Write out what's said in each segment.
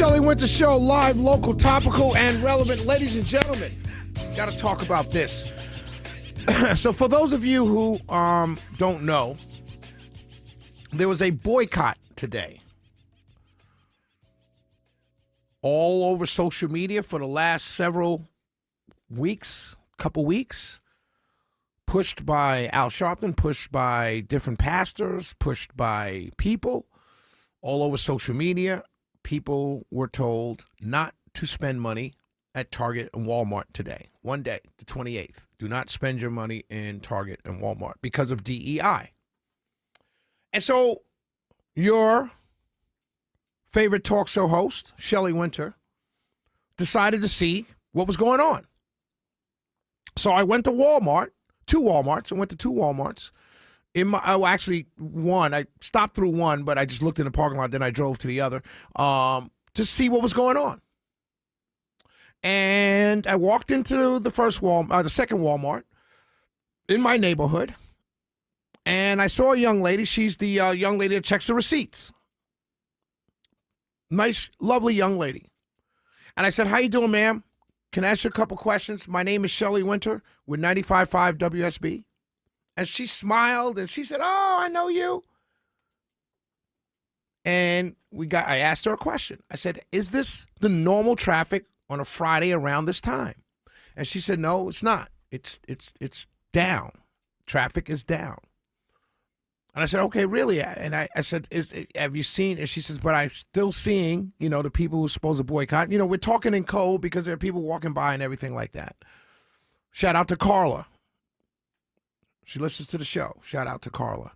Shelley Winter Show, live, local, topical, and relevant. Ladies and gentlemen, got to talk about this. So for those of you who don't know, there was a boycott today. All over social media for the last several weeks, couple weeks. Pushed by Al Sharpton, pushed by different pastors, pushed by people all over social media. People were told not to spend money at Target and Walmart today. One day, the 28th. Do not spend your money in Target and Walmart because of DEI. And so your favorite talk show host, Shelley Winter, decided to see what was going on. So I went to Walmart, two Walmarts. I went to two Walmarts. Actually, one. I stopped through one, but I just looked in the parking lot. Then I drove to the other to see what was going on. And I walked into the second Walmart in my neighborhood, and I saw a young lady. She's the young lady that checks the receipts. Nice, lovely young lady. And I said, "How you doing, ma'am? Can I ask you a couple questions? My name is Shelley Winter with 95.5 WSB." And she smiled and she said, "Oh, I know you." And I asked her a question. I said, "Is this the normal traffic on a Friday around this time?" And she said, "No, it's not. It's down. Traffic is down." And I said, "Okay, really?" And I said, "Have you seen?" And she says, "But I'm still seeing, the people who are supposed to boycott. We're talking in code because there are people walking by and everything like that." Shout out to Carla. She listens to the show. Shout out to Carla.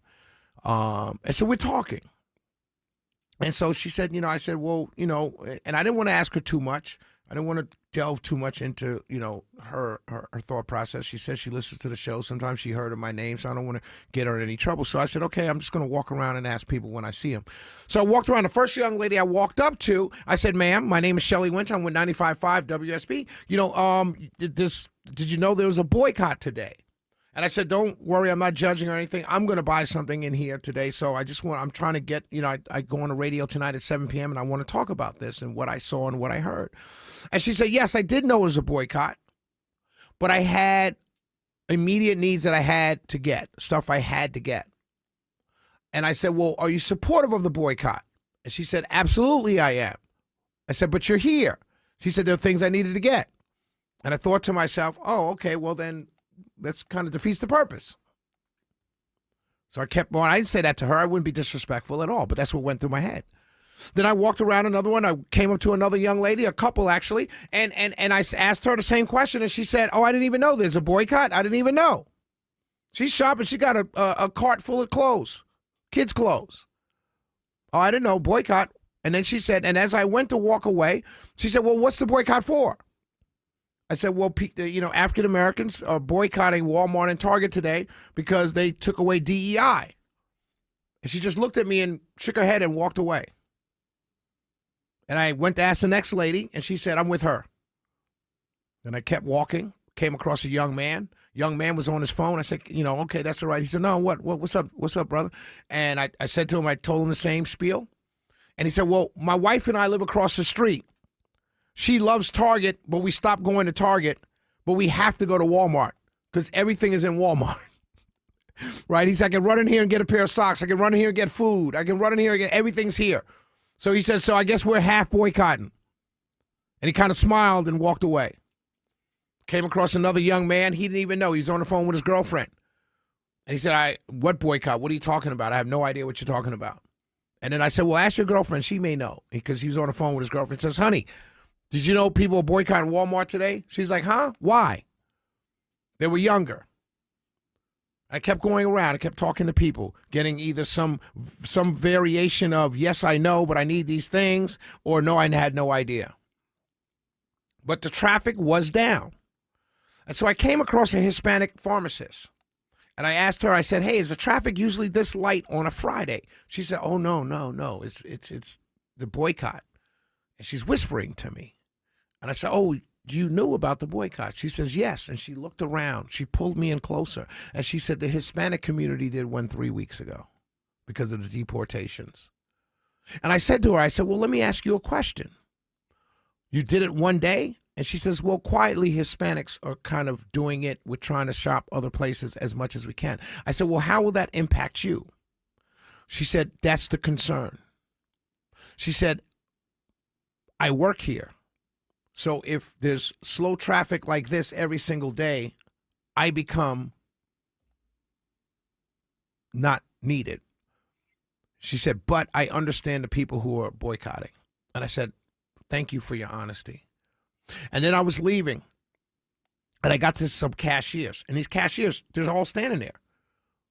And so we're talking. And so she said, I said, "Well, and I didn't want to ask her too much. I didn't want to delve too much into, her thought process. She says she listens to the show. Sometimes she heard of my name, so I don't want to get her in any trouble." So I said, "Okay, I'm just going to walk around and ask people when I see them." So I walked around. The first young lady I walked up to, I said, "Ma'am, my name is Shelley Winter. I'm with 95.5 WSB. Did you know there was a boycott today?" And I said, "Don't worry, I'm not judging or anything. I'm going to buy something in here today. So I'm trying to get, I go on the radio tonight at 7 p.m. and I want to talk about this and what I saw and what I heard." And she said, "Yes, I did know it was a boycott, but I had immediate needs that I had to get, stuff I had to get." And I said, "Well, are you supportive of the boycott?" And she said, "Absolutely I am." I said, "But you're here." She said, "There are things I needed to get." And I thought to myself, "Oh, okay, well then, that's kind of defeats the purpose." So I kept on. I didn't say that to her. I wouldn't be disrespectful at all, but that's what went through my head. Then I walked around another one. I came up to another young lady, a couple actually, and I asked her the same question, and she said, "Oh, I didn't even know there's a boycott. I didn't even know." She's shopping. She got a cart full of clothes, kids' clothes. "Oh, I didn't know, boycott." And then she said, and as I went to walk away, she said, "Well, what's the boycott for?" I said, "Well, African Americans are boycotting Walmart and Target today because they took away DEI." And she just looked at me and shook her head and walked away. And I went to ask the next lady, and she said, "I'm with her." And I kept walking, came across a young man. Young man was on his phone. I said, "Okay, that's all right." He said, "No, what's up? What's up, brother?" And I said to him, I told him the same spiel. And he said, "Well, my wife and I live across the street. She loves Target, but we stopped going to Target, but we have to go to Walmart because everything is in Walmart." Right? He said, "I can run in here and get a pair of socks. I can run in here and get food. I can run in here and get everything's here." So he said, "So I guess we're half boycotting." And he kind of smiled and walked away. Came across another young man. He didn't even know. He was on the phone with his girlfriend. And he said, "What boycott? What are you talking about? I have no idea what you're talking about." And then I said, "Well, ask your girlfriend. She may know." Because he was on the phone with his girlfriend. He says, "Honey, did you know people are boycotting Walmart today?" She's like, "Huh? Why?" They were younger. I kept going around. I kept talking to people, getting either some variation of, "Yes, I know, but I need these things," or "No, I had no idea." But the traffic was down. And so I came across a Hispanic pharmacist. And I asked her, I said, "Hey, is the traffic usually this light on a Friday?" She said, "Oh, no. It's the boycott." And she's whispering to me. And I said, "Oh, you knew about the boycott?" She says, "Yes." And she looked around. She pulled me in closer. And she said the Hispanic community did one 3 weeks ago because of the deportations. And I said to her, I said, "Well, let me ask you a question. You did it one day? And she says, well, quietly, Hispanics are kind of doing it. We're trying to shop other places as much as we can. I said, well, how will that impact you? She said, that's the concern. She said, I work here. So if there's slow traffic like this every single day, I become not needed. She said, but I understand the people who are boycotting. And I said, thank you for your honesty. And then I was leaving, and I got to some cashiers. And these cashiers, they're all standing there.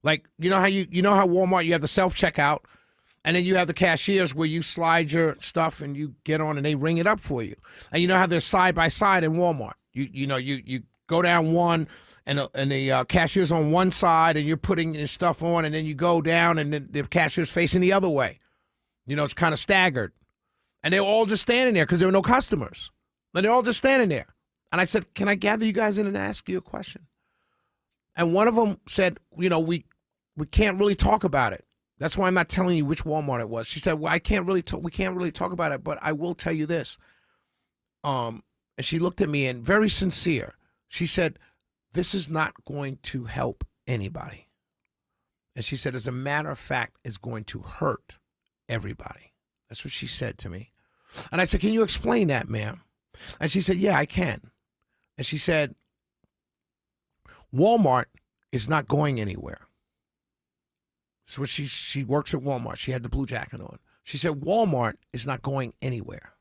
Like, you know how Walmart, you have the self-checkout, and then you have the cashiers where you slide your stuff and you get on and they ring it up for you. And you know how they're side by side in Walmart. You go down one, and the cashier's on one side, and you're putting your stuff on, and then you go down, and then the cashier's facing the other way. It's kind of staggered. And they were all just standing there because there were no customers. And they're all just standing there. And I said, can I gather you guys in and ask you a question? And one of them said, we can't really talk about it. That's why I'm not telling you which Walmart it was. She said, well, we can't really talk about it, but I will tell you this. And she looked at me and very sincere. She said, this is not going to help anybody. And she said, as a matter of fact, it's going to hurt everybody. That's what she said to me. And I said, can you explain that, ma'am? And she said, yeah, I can. And she said, Walmart is not going anywhere. So she works at Walmart. She had the blue jacket on. She said, Walmart is not going anywhere.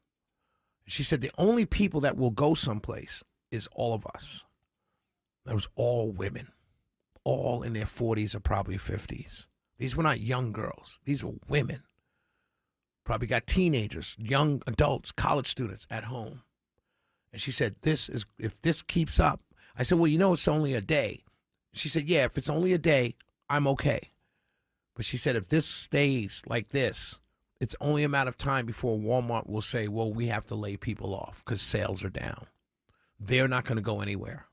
She said, the only people that will go someplace is all of us. That was all women, all in their 40s or probably 50s. These were not young girls. These were women. Probably got teenagers, young adults, college students at home. And she said, if this keeps up. I said, well, it's only a day. She said, yeah, if it's only a day, I'm okay. But she said, if this stays like this, it's only a matter of time before Walmart will say, well, we have to lay people off because sales are down. They're not going to go anywhere,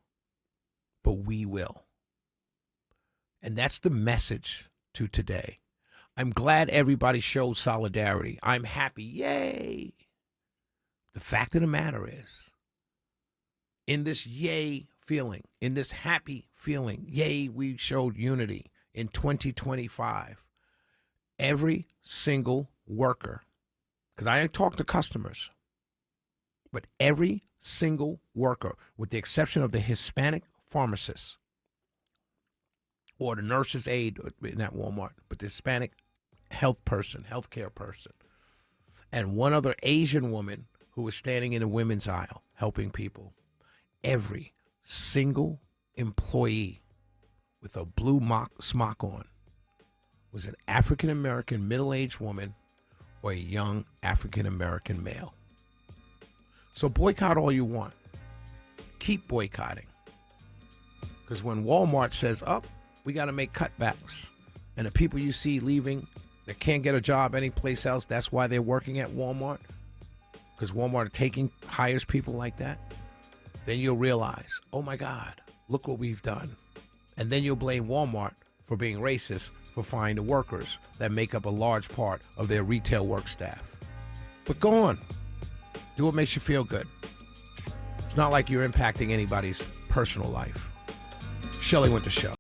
but we will. And that's the message to today. I'm glad everybody showed solidarity. I'm happy. Yay. The fact of the matter is, in this yay feeling, in this happy feeling, yay, we showed unity in 2025. Every single worker, because I talk to customers, but every single worker, with the exception of the Hispanic pharmacist or the nurse's aide in that Walmart, but the Hispanic healthcare person, and one other Asian woman who was standing in the women's aisle helping people. Every single employee with a blue smock on was an African-American middle-aged woman or a young African-American male. So boycott all you want. Keep boycotting. Because when Walmart says, we got to make cutbacks, and the people you see leaving that can't get a job anyplace else, that's why they're working at Walmart, because Walmart hires people like that, then you'll realize, oh my God, look what we've done. And then you'll blame Walmart for being racist for firing the workers that make up a large part of their retail work staff. But go on. Do what makes you feel good. It's not like you're impacting anybody's personal life. Shelley Winter Show.